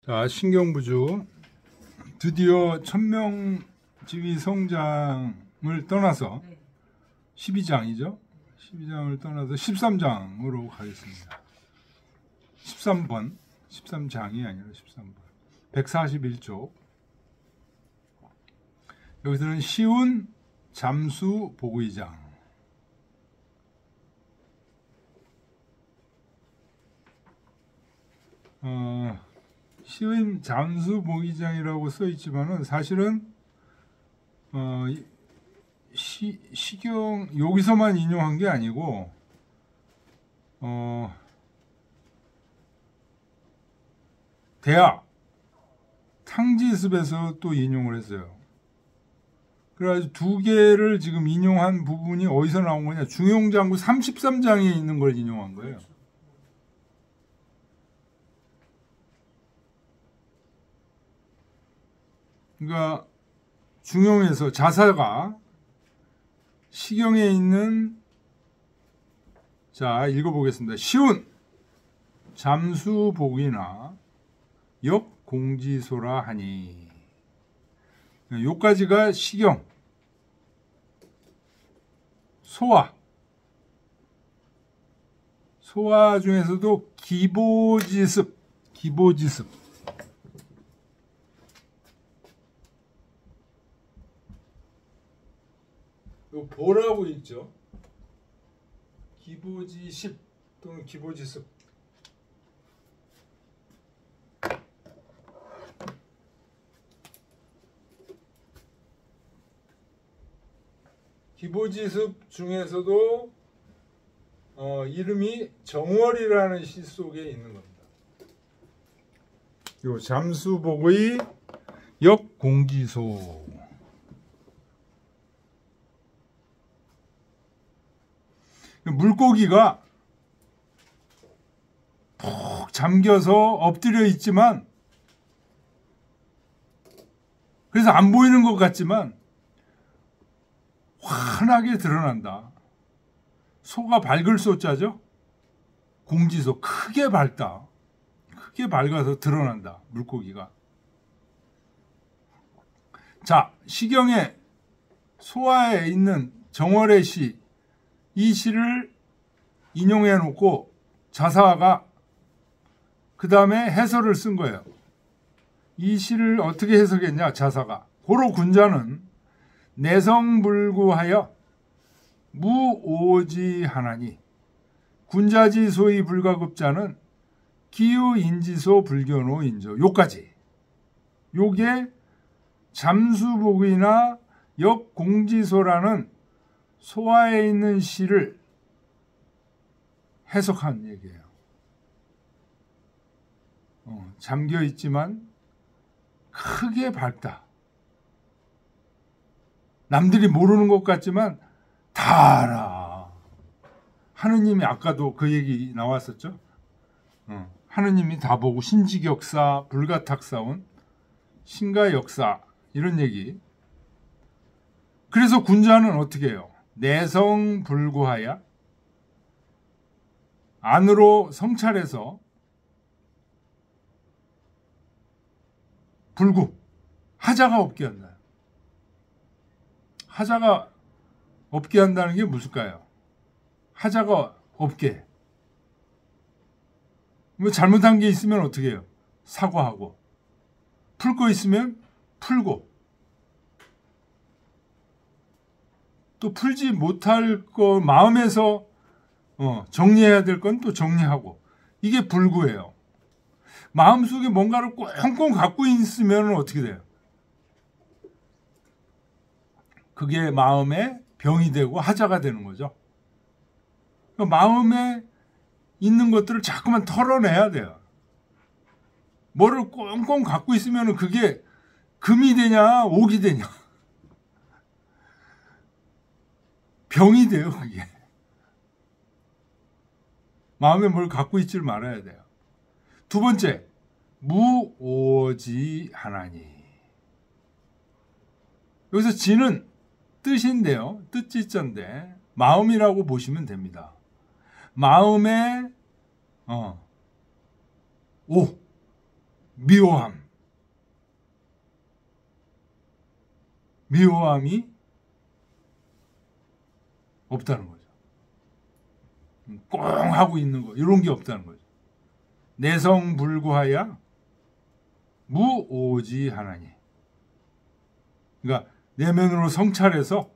자, 신경부주 드디어 천명지휘 성장을 떠나서 12장이죠. 12장을 떠나서 13장으로 가겠습니다. 13번, 13장이 아니라 13번. 141쪽. 여기서는 시운 잠수 보의장. 시운 잠수 보의장이라고 써 있지만은 사실은 시경 여기서만 인용한 게 아니고 대학 탕지습에서 또 인용을 했어요. 그래가지고 두 개를 지금 인용한 부분이 어디서 나온 거냐? 중용장구 33장에 있는 걸 인용한 거예요. 그러니까 중용에서 자사가 시경에 있는, 자, 읽어보겠습니다. 시운 잠수복이나 역공지소라 하니, 요까지가 시경, 소화 중에서도 기보지습 요 보라고 있죠. 기보지십 또는 기보지습. 기보지습 중에서도 이름이 정월이라는 시 속에 있는 겁니다. 요 잠수복의 역공지소. 물고기가 푹 잠겨서 엎드려 있지만, 그래서 안 보이는 것 같지만 환하게 드러난다. 소가 밝을 소자죠. 공지소, 크게 밝다. 크게 밝아서 드러난다, 물고기가. 자, 시경의 소화에 있는 정월의 시, 이 시를 인용해 놓고 자사가 그 다음에 해설을 쓴 거예요. 이 시를 어떻게 해석했냐, 자사가. 고로 군자는 내성불구하여 무오지하나니 군자지 소위 불가급자는 기유인지소 불견호인조. 요까지. 요게 잠수복이나 역공지소라는 소화에 있는 시를 해석한 얘기예요. 잠겨 있지만 크게 밝다. 남들이 모르는 것 같지만 다 알아. 하느님이 아까도 그 얘기 나왔었죠. 하느님이 다 보고 신지격사, 불가탁사온, 신가역사 이런 얘기. 그래서 군자는 어떻게 해요? 내성불구하여 안으로 성찰해서 불구, 하자가 없게 한다. 하자가 없게 한다는 게 무엇일까요? 하자가 없게. 뭐 잘못한 게 있으면 어떻게 해요? 사과하고. 풀 거 있으면 풀고. 또 풀지 못할 거 마음에서 정리해야 될 건 또 정리하고. 이게 불구예요. 마음속에 뭔가를 꽁꽁 갖고 있으면 어떻게 돼요? 그게 마음에 병이 되고 하자가 되는 거죠. 마음에 있는 것들을 자꾸만 털어내야 돼요. 뭐를 꽁꽁 갖고 있으면 그게 금이 되냐 옥이 되냐. 병이 돼요, 그게. 마음에 뭘 갖고 있지를 말아야 돼요. 두 번째, 무오지하나니. 여기서 지는 뜻인데요. 뜻지자인데 마음이라고 보시면 됩니다. 마음에 미워함이 없다는 거죠. 꽁 하고 있는 거 이런 게 없다는 거죠. 내성불구하야 무오지하나니. 그러니까 내면으로 성찰해서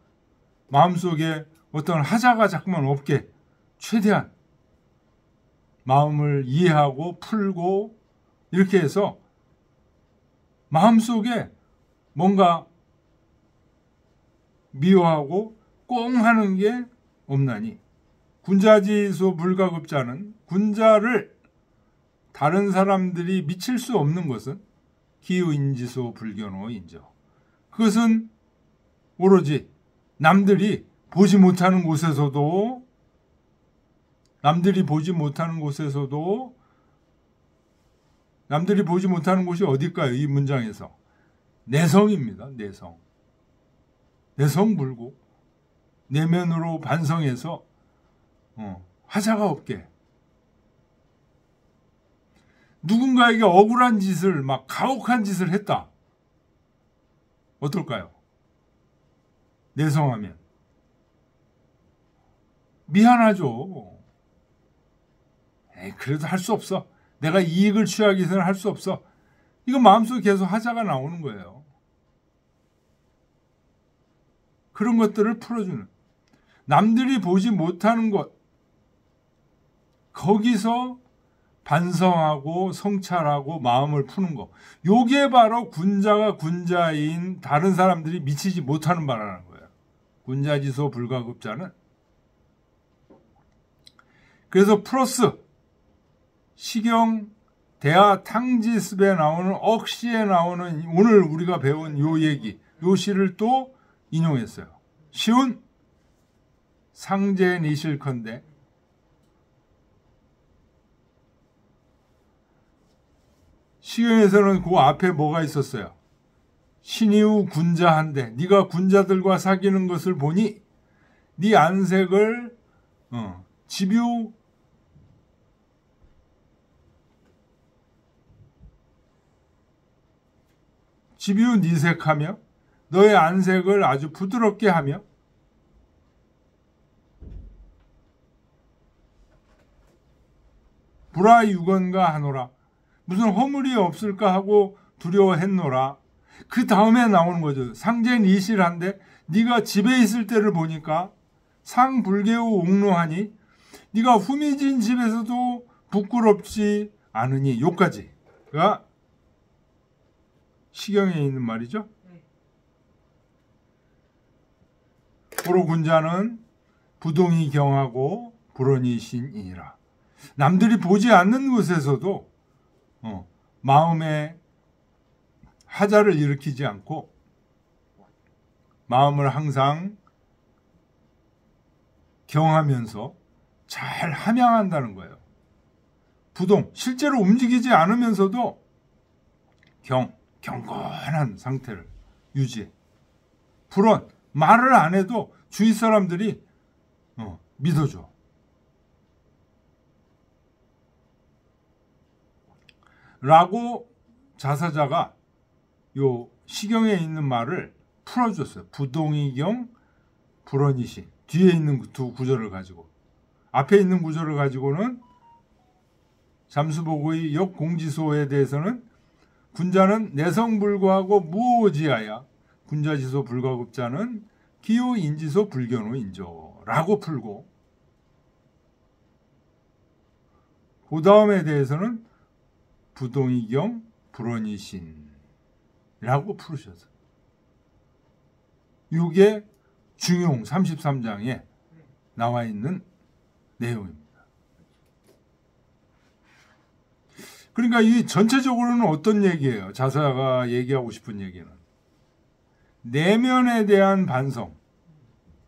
마음속에 어떤 하자가 자꾸만 없게 최대한 마음을 이해하고 풀고 이렇게 해서 마음속에 뭔가 미워하고 꽁 하는 게 없나니. 군자지수 불가급자는 군자를 다른 사람들이 미칠 수 없는 것은 기우인지소 불견호인저. 그것은 오로지 남들이 보지 못하는 곳에서도 남들이 보지 못하는 곳이 어딜까요? 이 문장에서 내성입니다. 내성불구 내면으로 반성해서 하자가 없게 누군가에게 억울한 짓을 막 가혹한 짓을 했다. 어떨까요? 내성하면 미안하죠. 그래도 할 수 없어. 내가 이익을 취하기 위해서는 할 수 없어. 이거 마음속에 계속 하자가 나오는 거예요. 그런 것들을 풀어주는, 남들이 보지 못하는 것, 거기서 반성하고 성찰하고 마음을 푸는 거. 요게 바로 군자가 군자인 다른 사람들이 미치지 못하는 바라는 거예요. 군자지소 불가급자는. 그래서 플러스 시경 대하 탕지습에 나오는 억시에 나오는 오늘 우리가 배운 요 얘기, 요 시를 또 인용했어요. 시운 상제니실컨대 시경에서는 그 앞에 뭐가 있었어요? 신이우 군자한데 네가 군자들과 사귀는 것을 보니 네 안색을 집유 니색하며 너의 안색을 아주 부드럽게 하며 불화유건가 하노라. 무슨 허물이 없을까 하고 두려워했노라. 그 다음에 나오는 거죠. 상제니실한데 네가 집에 있을 때를 보니까 상불개우 옥로하니 네가 후미진 집에서도 부끄럽지 않으니. 요까지가 시경에 있는 말이죠. 고로 군자는 부동이 경하고 불언이신이니라. 남들이 보지 않는 곳에서도 마음에 하자를 일으키지 않고 마음을 항상 경하면서 잘 함양한다는 거예요. 부동, 실제로 움직이지 않으면서도 경건한 상태를 유지해. 불언, 말을 안 해도 주위 사람들이 믿어줘. 라고 자사자가 요 시경에 있는 말을 풀어줬어요. 부동이경, 불언이신. 뒤에 있는 두 구절을 가지고. 앞에 있는 구절을 가지고는 잠수보고의 역공지소에 대해서는 군자는 내성불구하고 무오지하야 군자지소 불가급자는 기호인지소 불견호인조라고 풀고, 그 다음에 대해서는 부동이경 불언이신이라고 풀으셔서 이게 중용 33장에 나와 있는 내용입니다. 그러니까 이 전체적으로는 어떤 얘기예요? 자사가 얘기하고 싶은 얘기는 내면에 대한 반성.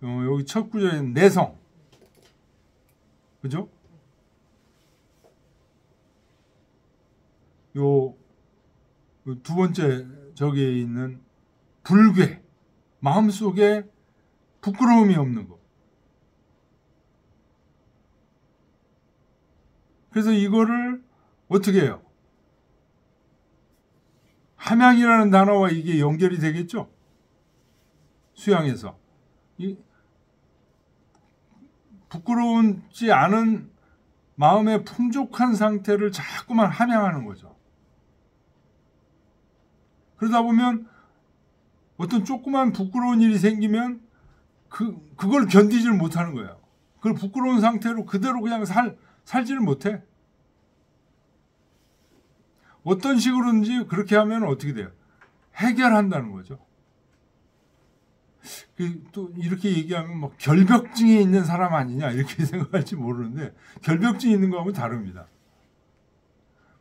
여기 첫 구절에는 내성, 그죠? 요 두 번째 저기에 있는 불괴, 마음속에 부끄러움이 없는 거. 그래서 이거를 어떻게 해요? 함양이라는 단어와 이게 연결이 되겠죠? 수양에서. 이 부끄러운지 않은 마음의 풍족한 상태를 자꾸만 함양하는 거죠. 그러다 보면 어떤 조그만 부끄러운 일이 생기면 그걸 견디질 못하는 거예요. 그걸 부끄러운 상태로 그대로 그냥 살지를 못해. 어떤 식으로든지 그렇게 하면 어떻게 돼요? 해결한다는 거죠. 또 이렇게 얘기하면 뭐 결벽증이 있는 사람 아니냐 이렇게 생각할지 모르는데 결벽증이 있는 거하고는 다릅니다.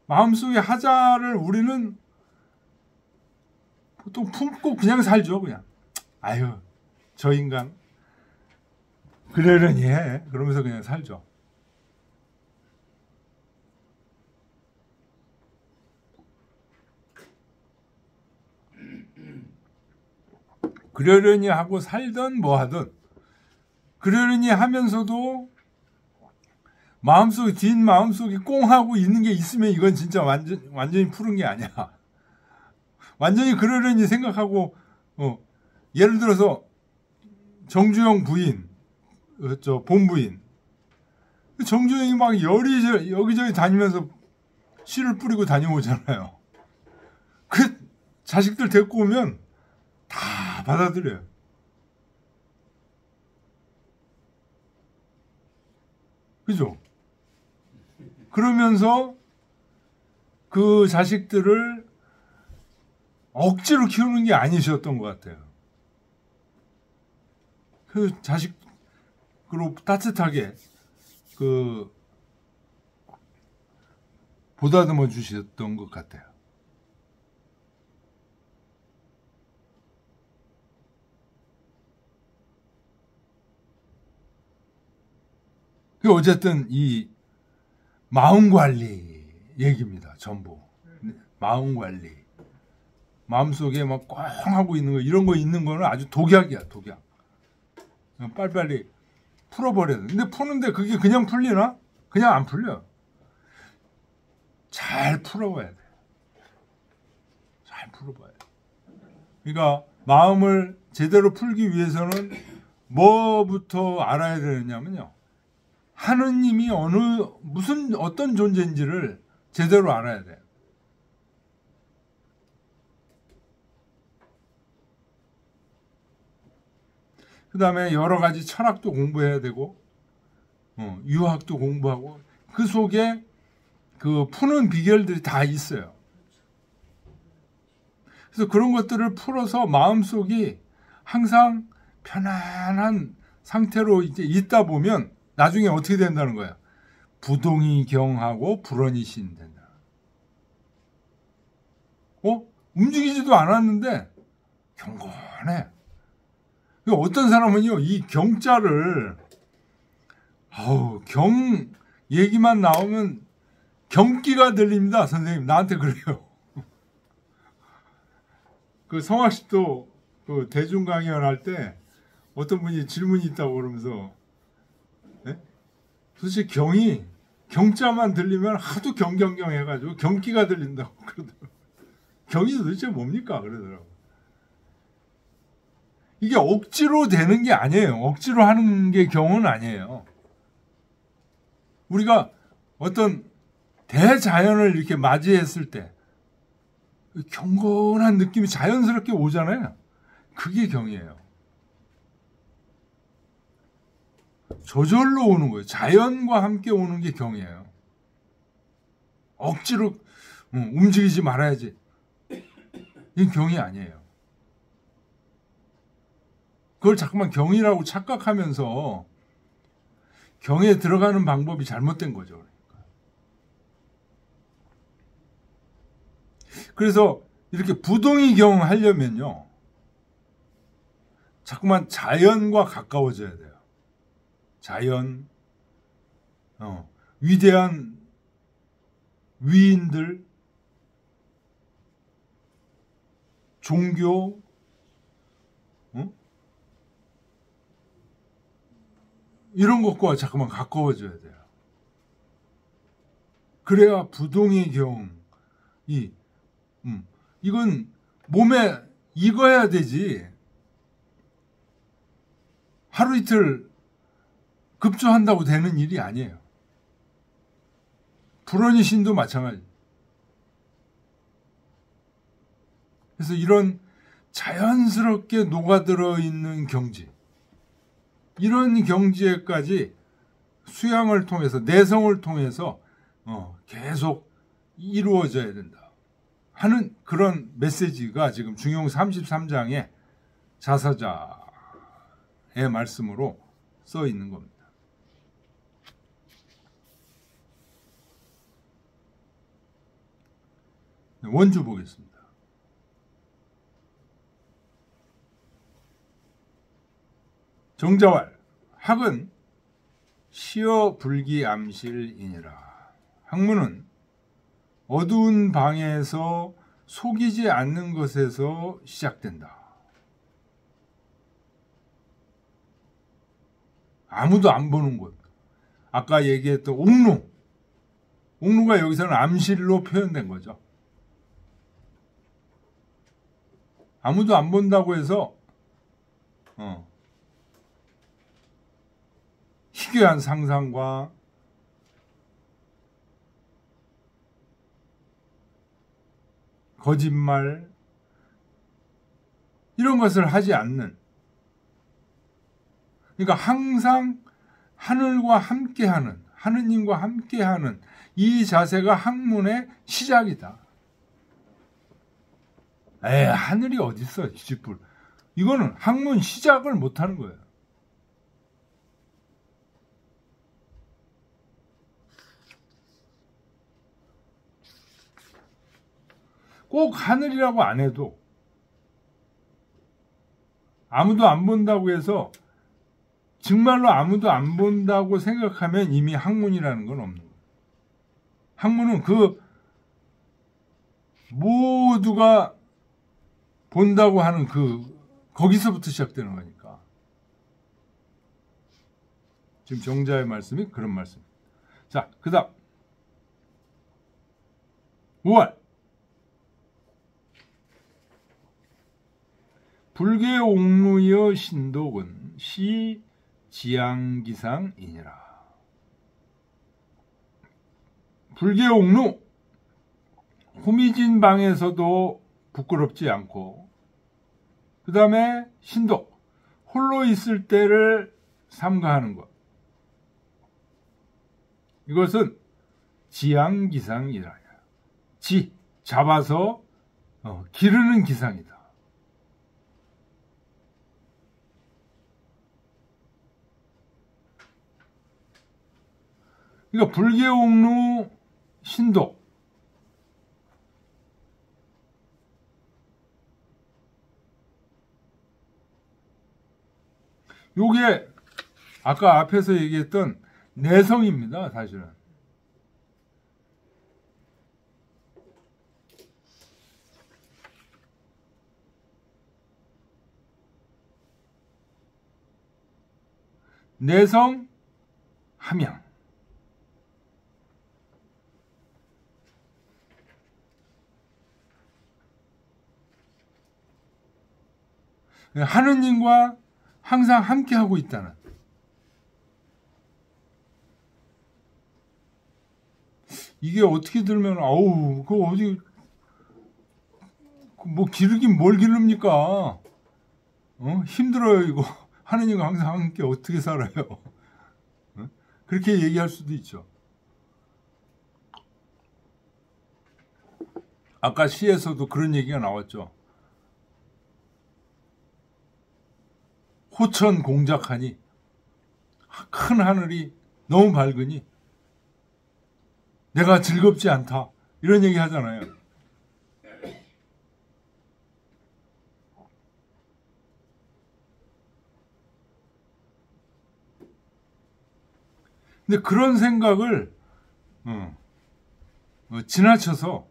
마음속에 하자를 우리는 보통 품고 그냥 살죠. 그냥 아유 저 인간 그러려니 해 그러면서 그냥 살죠. 그러려니 하고 살든 뭐 하든 그러려니 하면서도 마음속에 뒷마음속에 꽁하고 있는 게 있으면 이건 진짜 완전히 푸른 게 아니야. 완전히 그러려니 생각하고 예를 들어서 정주영 부인 저 본부인 정주영이 막 여기저기 다니면서 씨를 뿌리고 다녀오잖아요. 그 자식들 데리고 오면 다 받아들여요. 그죠? 그러면서 그 자식들을 억지로 키우는 게 아니셨던 것 같아요. 그 자식으로 따뜻하게 보다듬어 주셨던 것 같아요. 어쨌든 이 마음관리 얘기입니다. 전부. 마음관리. 마음속에 막 꽝 하고 있는 거 이런 거 있는 거는 아주 독약이야. 독약. 빨리빨리 풀어버려야 돼. 근데 푸는데 그게 그냥 풀리나? 그냥 안 풀려. 잘 풀어봐야 돼. 잘 풀어봐야 돼. 그러니까 마음을 제대로 풀기 위해서는 뭐부터 알아야 되느냐면요. 하느님이 어떤 존재인지를 제대로 알아야 돼요. 그 다음에 여러 가지 철학도 공부해야 되고, 유학도 공부하고, 그 속에 그 푸는 비결들이 다 있어요. 그래서 그런 것들을 풀어서 마음속이 항상 편안한 상태로 이제 있다 보면 나중에 어떻게 된다는 거야? 부동이 경하고 불언이신 된다. 움직이지도 않았는데 경건해. 어떤 사람은요, 이 경자를 경 얘기만 나오면 경기가 들립니다. 선생님 나한테 그래요. 그 성학식도 그 대중 강연 할 때 어떤 분이 질문이 있다고 그러면서 도대체 경자만 들리면 하도 경경경 해가지고 경기가 들린다고 그러더라고요. 경이 도대체 뭡니까? 그러더라고요. 이게 억지로 되는 게 아니에요. 억지로 하는 게 경은 아니에요. 우리가 어떤 대자연을 이렇게 맞이했을 때 경건한 느낌이 자연스럽게 오잖아요. 그게 경이에요. 저절로 오는 거예요. 자연과 함께 오는 게 경이에요. 억지로 움직이지 말아야지. 이건 경이 아니에요. 그걸 자꾸만 경이라고 착각하면서 경에 들어가는 방법이 잘못된 거죠. 그러니까. 그래서 이렇게 부동의 경 하려면요. 자꾸만 자연과 가까워져야 돼요. 자연, 위대한 위인들, 종교, 이런 것과 자꾸만 가까워져야 돼요. 그래야 부동의 경이 이건 몸에 익어야 되지. 하루 이틀 급조한다고 되는 일이 아니에요. 불원의 신도 마찬가지. 그래서 이런 자연스럽게 녹아들어 있는 경지, 이런 경지에까지 수양을 통해서, 내성을 통해서 계속 이루어져야 된다 하는 그런 메시지가 지금 중용 33장의 자사자의 말씀으로 써 있는 겁니다. 원주 보겠습니다. 정자왈 학은 시어 불기암실이니라. 학문은 어두운 방에서 속이지 않는 것에서 시작된다. 아무도 안 보는 곳. 아까 얘기했던 옥루. 옥루가 여기서는 암실로 표현된 거죠. 아무도 안 본다고 해서 희귀한 상상과 거짓말 이런 것을 하지 않는, 그러니까 항상 하늘과 함께하는, 하느님과 함께하는 이 자세가 학문의 시작이다. 하늘이 어디 있어, 지지불. 이거는 학문 시작을 못하는 거예요. 꼭 하늘이라고 안 해도, 아무도 안 본다고 해서 정말로 아무도 안 본다고 생각하면 이미 학문이라는 건 없는 거예요. 학문은 그 모두가 본다고 하는 거기서부터 시작되는 거니까. 지금 정자의 말씀이 그런 말씀입니다. 자, 그 다음 5월 불계 옥루여 신독은 시 지양기상이니라. 불계 옥루, 후미진 방에서도 부끄럽지 않고, 그 다음에 신독, 홀로 있을 때를 삼가하는 것. 이것은 지양기상이라. 잡아서 기르는 기상이다. 그러니까 불계옥루 신독, 요게 아까 앞에서 얘기했던 내성입니다. 사실은 내성 함양. 하느님과 항상 함께하고 있다는, 이게 어떻게 들으면 그거 어디 뭐 기르긴 뭘 기릅니까? 힘들어요 이거. 하느님과 항상 함께 어떻게 살아요? 그렇게 얘기할 수도 있죠. 아까 시에서도 그런 얘기가 나왔죠. 호천 공작하니 큰 하늘이 너무 밝으니 내가 즐겁지 않다, 이런 얘기 하잖아요. 근데 그런 생각을 지나쳐서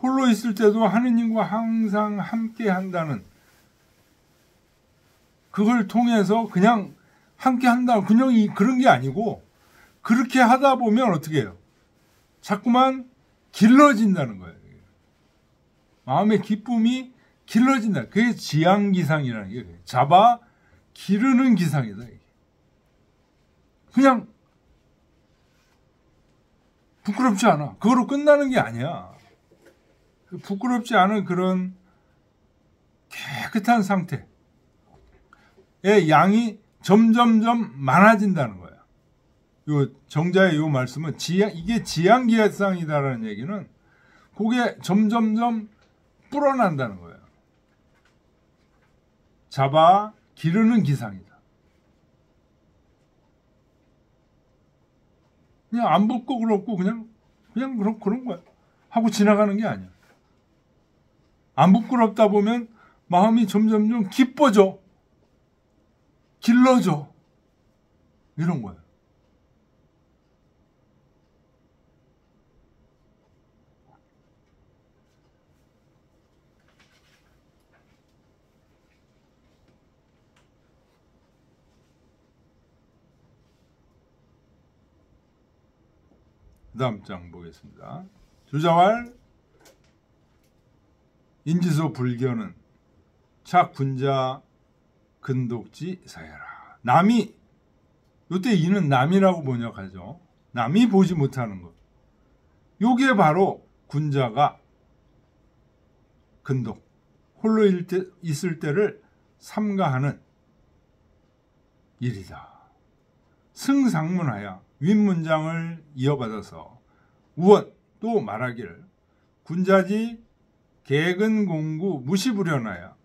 홀로 있을 때도 하느님과 항상 함께 한다는 그걸 통해서 그냥 함께 한다. 그냥 그런 게 아니고 그렇게 하다 보면 어떻게 해요? 자꾸만 길러진다는 거예요. 마음의 기쁨이 길러진다. 그게 지향기상이라는 게 잡아 기르는 기상이다. 그냥 부끄럽지 않아. 그거로 끝나는 게 아니야. 부끄럽지 않은 그런 깨끗한 상태의 양이 점점점 많아진다는 거야. 요 정자의 요 말씀은 이게 지향기상이다라는 얘기는 그게 점점점 불어난다는 거예요. 잡아 기르는 기상이다. 그냥 안 붙고 그렇고 그냥 그런 거야. 하고 지나가는 게 아니야. 안 부끄럽다 보면 마음이 점점점 기뻐져. 길러져. 이런 거야. 그 다음 장 보겠습니다. 주자왈 인지소 불교는 착군자 근독지 사야라. 남이 요때 이는 남이라고 번역하죠. 남이 보지 못하는 것. 요게 바로 군자가 근독 홀로 있을 때를 삼가하는 일이다. 승상문하여 윗문장을 이어받아서 우원 또 말하기를 군자지 개근공구 무시부련하여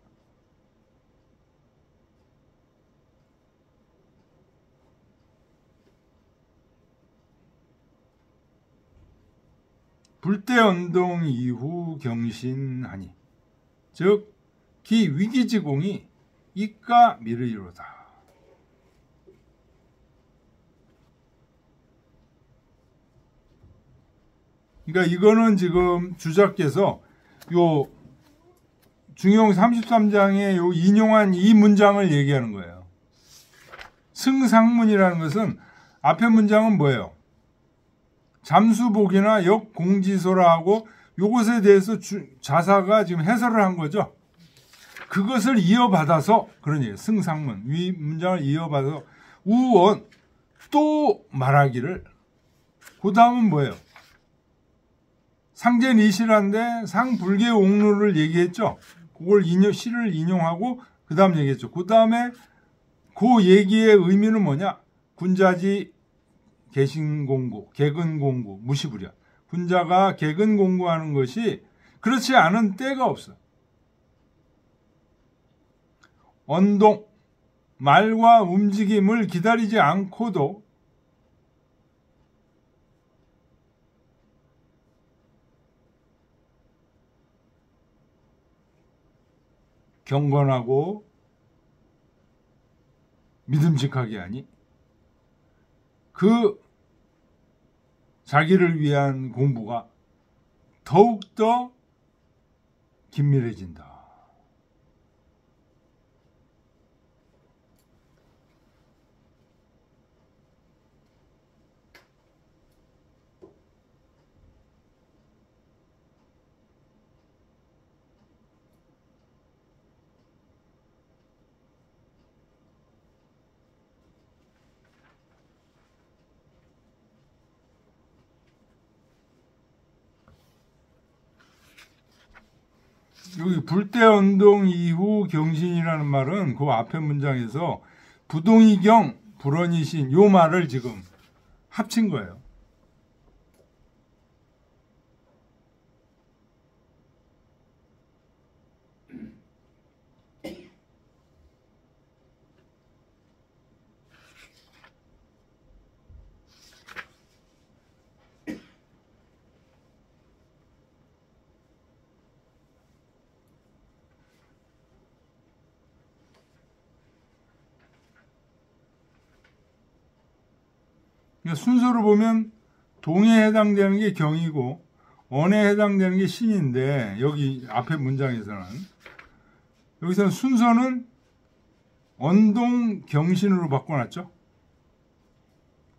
불대언동 이후 경신하니 즉 기 위기지공이 이까 미르이로다. 그러니까 이거는 지금 주자께서 요 중용 33장에 요 인용한 이 문장을 얘기하는 거예요. 승상문이라는 것은 앞에 문장은 뭐예요? 잠수복이나 역공지소라 하고 요것에 대해서 자사가 지금 해설을 한 거죠. 그것을 이어받아서 그런 얘기예요. 승상문. 위 문장을 이어받아서 우원 또 말하기를 그 다음은 뭐예요? 상제니시란데 상불계 옥루를 얘기했죠. 그걸 시를 인용하고 그 다음 얘기했죠. 그 다음에 그 얘기의 의미는 뭐냐? 군자지 개신공구, 개근공구, 무시부려. 군자가 개근공구하는 것이 그렇지 않은 때가 없어. 언동, 말과 움직임을 기다리지 않고도 경건하고 믿음직하게 하니 그 자기를 위한 공부가 더욱더 긴밀해진다. 여기 불대운동 이후 경신이라는 말은 그 앞에 문장에서 부동이경 불언이신 요 말을 지금 합친 거예요. 그러니까 순서로 보면 동에 해당되는 게 경이고 언에 해당되는 게 신인데 여기 앞에 문장에서는 여기서는 순서는 언동 경신으로 바꿔놨죠.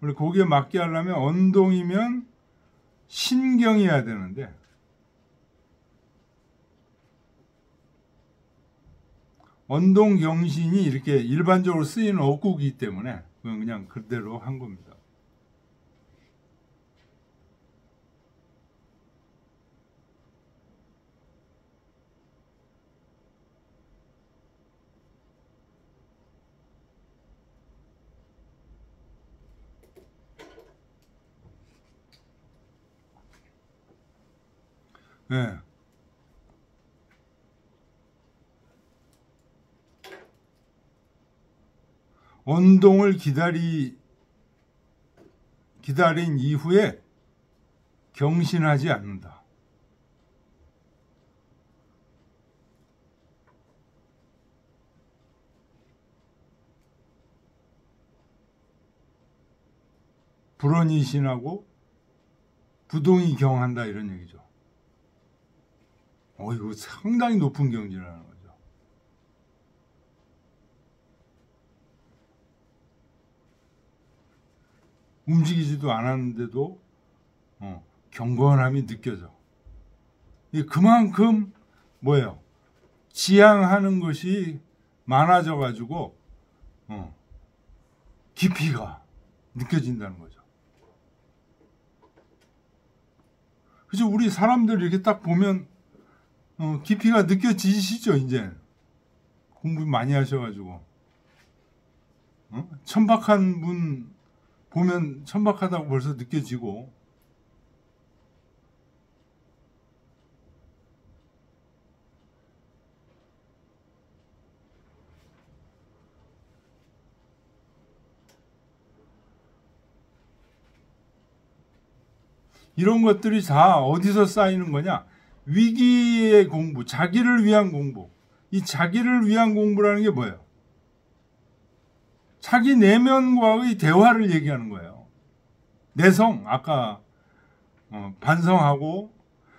원래 거기에 맞게 하려면 언동이면 신경이어야 되는데 언동 경신이 이렇게 일반적으로 쓰이는 어구이기 때문에 그냥 그대로 한 겁니다. 네. 언동을 기다린 이후에 경신하지 않는다. 불언이신하고 부동이 경한다 이런 얘기죠. 이거 상당히 높은 경지라는 거죠. 움직이지도 않았는데도 경건함이 느껴져. 그만큼 뭐예요? 지향하는 것이 많아져 가지고 깊이가 느껴진다는 거죠. 그래서 우리 사람들 이렇게 딱 보면 깊이가 느껴지시죠? 이제 공부 많이 하셔가지고 천박한 분 보면 천박하다고 벌써 느껴지고 이런 것들이 다 어디서 쌓이는 거냐? 위기의 공부, 자기를 위한 공부. 이 자기를 위한 공부라는 게 뭐예요? 자기 내면과의 대화를 얘기하는 거예요. 내성, 아까 반성하고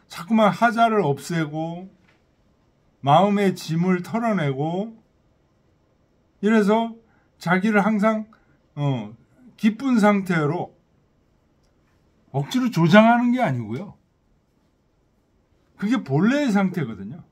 자꾸만 하자를 없애고 마음의 짐을 털어내고 이래서 자기를 항상 기쁜 상태로 억지로 조장하는 게 아니고요. 그게 본래의 상태거든요.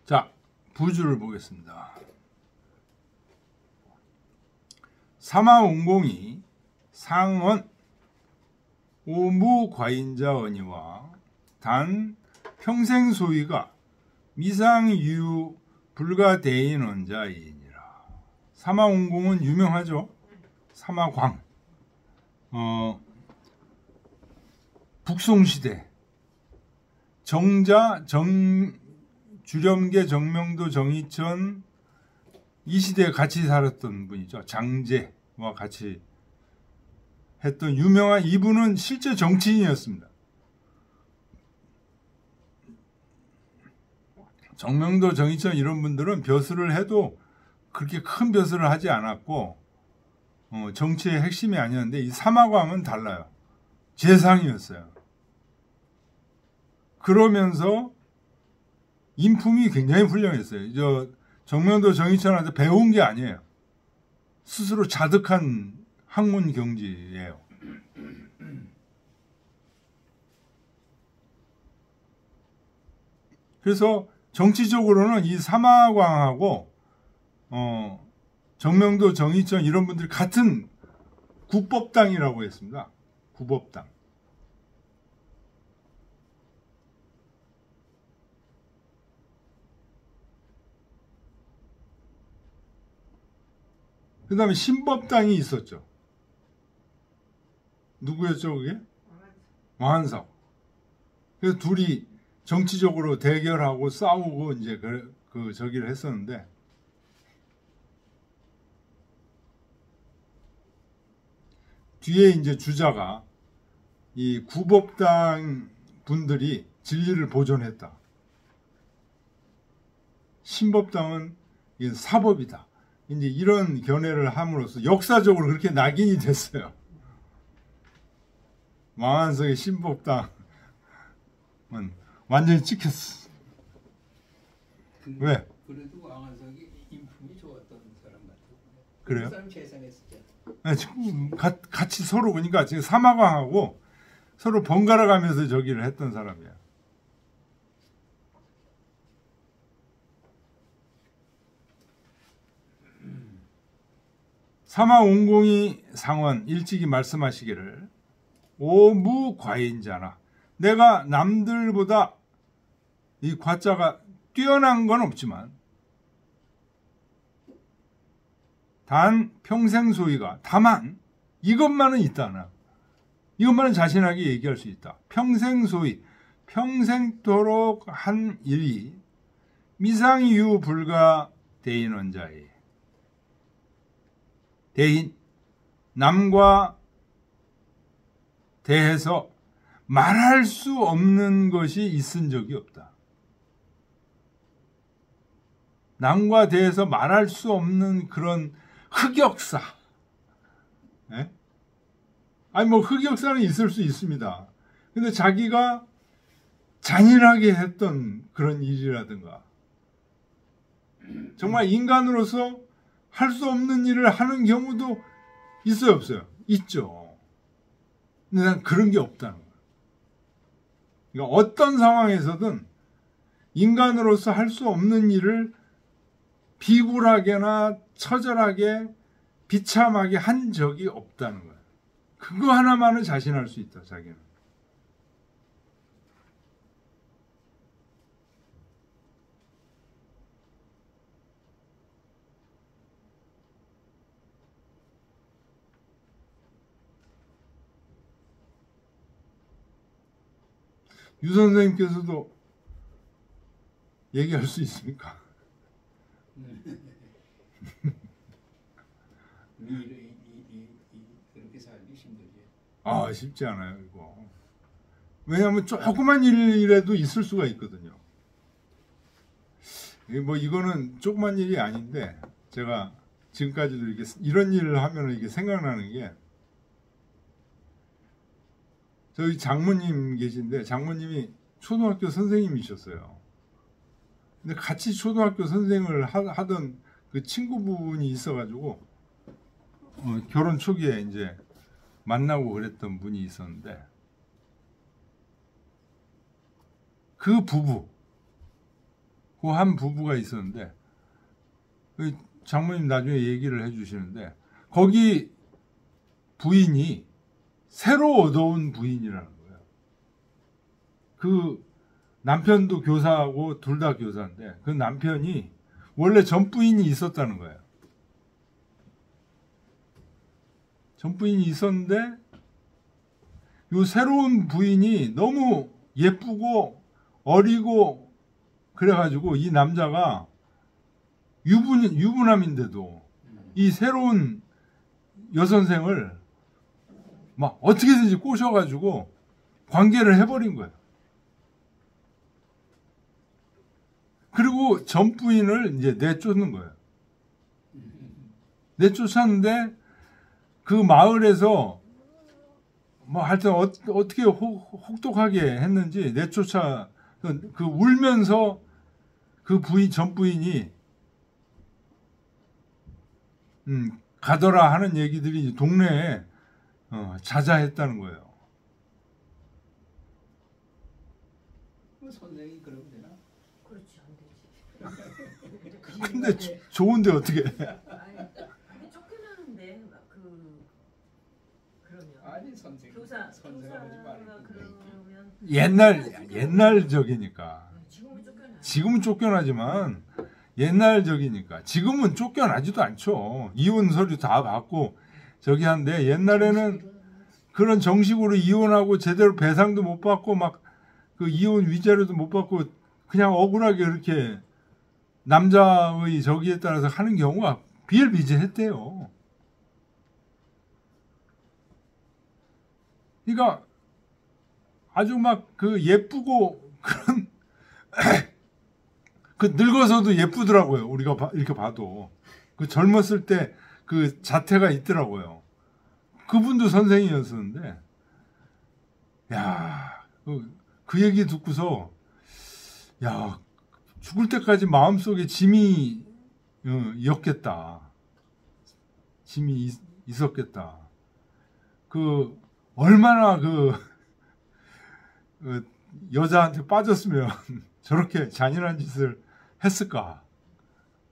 자, 부주를 보겠습니다. 사마옹공이 상언 오무과인자 언이와 단 평생 소위가 미상유 불가대인 원자이니라. 사마옹공은 유명하죠. 사마광. 북송시대 주렴계 정명도 정의천 이 시대에 같이 살았던 분이죠. 장제와 같이 했던 유명한 이분은 실제 정치인이었습니다. 정명도 정의천 이런 분들은 벼슬을 해도 그렇게 큰 벼슬을 하지 않았고 정치의 핵심이 아니었는데 이 사마광은 달라요. 재상이었어요. 그러면서 인품이 굉장히 훌륭했어요. 정명도 정의천한테 배운 게 아니에요. 스스로 자득한 학문 경지예요. 그래서 정치적으로는 이 사마광하고 정명도 정의천 이런 분들이 같은 구법당이라고 했습니다. 구법당. 그 다음에 신법당이 있었죠. 누구였죠, 그게? 왕한석. 그래서 둘이 정치적으로 대결하고 싸우고 이제 저기를 했었는데, 뒤에 이제 주자가 이 구법당 분들이 진리를 보존했다. 신법당은 사법이다. 이제 이런 견해를 함으로써 역사적으로 그렇게 낙인이 됐어요. 왕한석의 신법당은 완전히 찍혔어. 왜? 그래도 왕한석이 인품이 좋았던 사람 같아요. 그래요? 그 사람 재산했었죠. 네, 지금 같이 서로 그러니까 지금 사마광하고 서로 번갈아 가면서 저기를 했던 사람이야. 사마옹공이 상원 일찍이 말씀하시기를 오무과인자나 내가 남들보다 이 과자가 뛰어난 건 없지만 단 평생 소위가 다만 이것만은 있다나 이것만은 자신하게 얘기할 수 있다. 평생 소위 평생토록 한 일이 미상이유 불가 대인원자의 대인 남과 대해서 말할 수 없는 것이 있은 적이 없다. 남과 대해서 말할 수 없는 그런 흑역사. 네? 아니 뭐 흑역사는 있을 수 있습니다. 근데 자기가 잔인하게 했던 그런 일이라든가 정말 인간으로서 할 수 없는 일을 하는 경우도 있어요, 없어요? 있죠. 근데 난 그런 게 없다는 거예요. 그러니까 어떤 상황에서든 인간으로서 할 수 없는 일을 비굴하게나 처절하게 비참하게 한 적이 없다는 거예요. 그거 하나만은 자신할 수 있다, 자기는. 유 선생님께서도 얘기할 수 있습니까? 그렇게 살기 힘들지. 아, 쉽지 않아요, 이거. 왜냐하면 조그만 일이라도 있을 수가 있거든요. 뭐 이거는 조그만 일이 아닌데 제가 지금까지도 이렇게 이런 일을 하면 이게 생각나는 게 저희 장모님 계신데 장모님이 초등학교 선생님이셨어요. 근데 같이 초등학교 선생을 하던 그 친구분이 있어가지고 결혼 초기에 이제 만나고 그랬던 분이 있었는데 그 부부, 그 한 부부가 있었는데 그 장모님 나중에 얘기를 해주시는데 거기 부인이 새로 얻어온 부인이라는 거예요. 그 남편도 교사하고 둘 다 교사인데 그 남편이 원래 전 부인이 있었다는 거예요. 전 부인이 있었는데 요 새로운 부인이 너무 예쁘고 어리고 그래가지고 이 남자가 유부남인데도 이 새로운 여선생을 막 어떻게든지 꼬셔가지고 관계를 해버린 거예요. 그리고 전 부인을 이제 내쫓는 거예요. 내쫓았는데 그 마을에서 뭐 하여튼 어떻게 혹독하게 했는지 내쫓아 그 울면서 그 전 부인이 가더라 하는 얘기들이 동네에 자자했다는 거예요. 선생이 그러면 되나? 그렇지 안 되지. 근데 좋은데 어떻게? 아니 쫓겨나는데 그러면 아니 선생. 교사하지 말고. 그러면 옛날적이니까. 지금은 쫓겨나지만 옛날적이니까. 지금은 쫓겨나지도 않죠. 이혼 서류 다 받고 저기 한데 옛날에는 그런 정식으로 이혼하고 제대로 배상도 못 받고 막 그 이혼 위자료도 못 받고 그냥 억울하게 그렇게 남자의 저기에 따라서 하는 경우가 비일비재했대요. 그러니까 아주 막 그 예쁘고 그런 그 늙어서도 예쁘더라고요. 우리가 이렇게 봐도 그 젊었을 때 그 자태가 있더라고요. 그분도 선생이었었는데, 야, 그 얘기 듣고서, 야, 죽을 때까지 마음속에 짐이 였겠다. 짐이 있었겠다. 그 얼마나 그 여자한테 빠졌으면 저렇게 잔인한 짓을 했을까.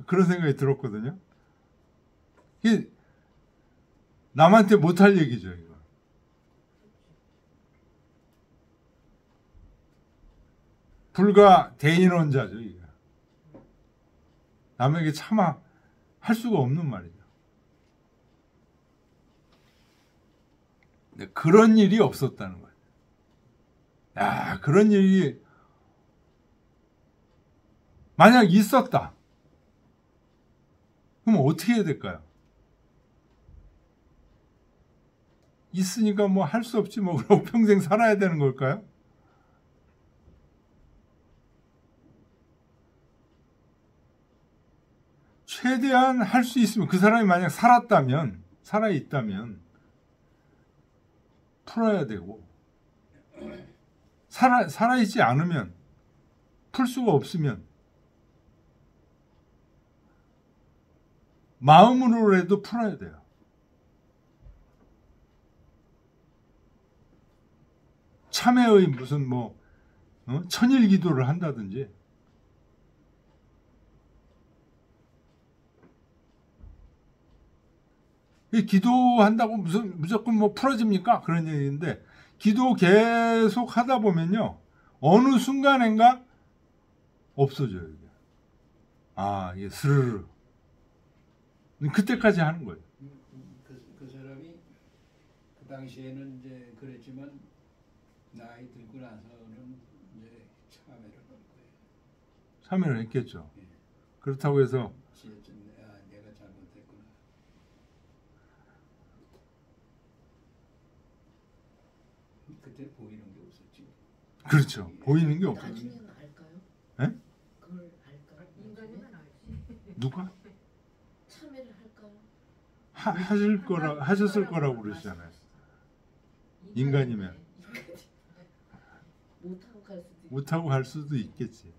그런 생각이 들었거든요. 이게 남한테 못할 얘기죠, 이거. 불가 대인원자죠, 이게. 남에게 차마 할 수가 없는 말이죠. 근데 그런 일이 없었다는 거예요. 야, 그런 일이 만약 있었다. 그럼 어떻게 해야 될까요? 있으니까 뭐 할 수 없지 뭐 그러고 평생 살아야 되는 걸까요? 최대한 할 수 있으면 그 사람이 만약 살아있다면 풀어야 되고 살아있지 않으면 풀 수가 없으면 마음으로라도 풀어야 돼요. 참회의 무슨 뭐 천일 기도를 한다든지 이 기도한다고 무조건 뭐 풀어집니까? 그런 얘기인데 기도 계속 하다 보면요 어느 순간인가 없어져요. 이게. 아 이게 스르르 그때까지 하는 거예요. 그 사람이 그 당시에는 이제 그랬지만 나이 들고 나서는 이제 참회를 할 거예요. 참회를 했겠죠. 예. 그렇다고 해서 내가 잘못했구나. 그때 보이는 게 없었지. 그렇죠. 보이는 게 없어요. 나중에는 알까요? 예? 그걸 알까요? 인간이면 알지. 누가? 참회를 할까요? 하셨을 거라고 그러시잖아요. 인간이면. 못하고 갈 수도 있겠지.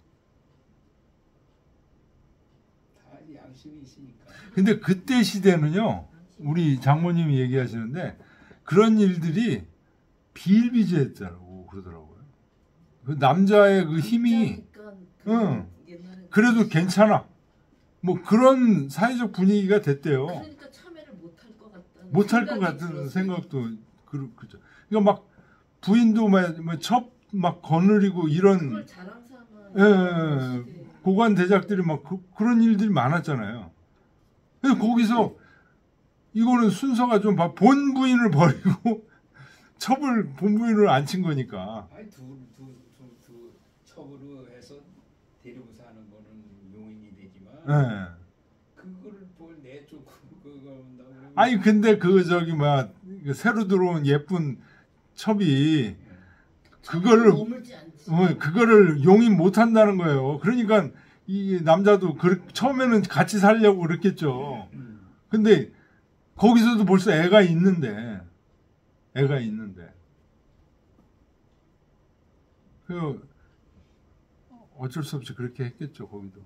다 양심이 있으니까. 근데 그때 시대는요, 우리 장모님이 얘기하시는데, 그런 일들이 비일비재했다고 그러더라고요. 그 남자의 그 힘이, 그래도 괜찮아. 뭐 그런 사회적 분위기가 됐대요. 그러니까 참회를 못할 것 같다는 못할 것 같은 생각도, 그죠. 그러니까 막 부인도 막 거느리고 이런. 그걸 자랑삼아. 고관 대작들이 막 그런 일들이 많았잖아요. 그래서 거기서 이거는 순서가 좀 본 부인을 버리고 본 부인을 안 친 거니까. 아니 두 첩으로 해서 데리고 사는 거는 용인이 되지만 그거를 뭘 내쫓고 그거 한다고. 아니 근데 새로 들어온 예쁜 첩이 그거를 용인 못 한다는 거예요. 그러니까 이 남자도 처음에는 같이 살려고 그랬겠죠. 근데 거기서도 벌써 애가 있는데 그 어쩔 수 없이 그렇게 했겠죠. 거기도.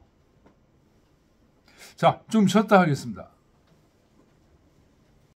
자, 좀 쉬었다 하겠습니다.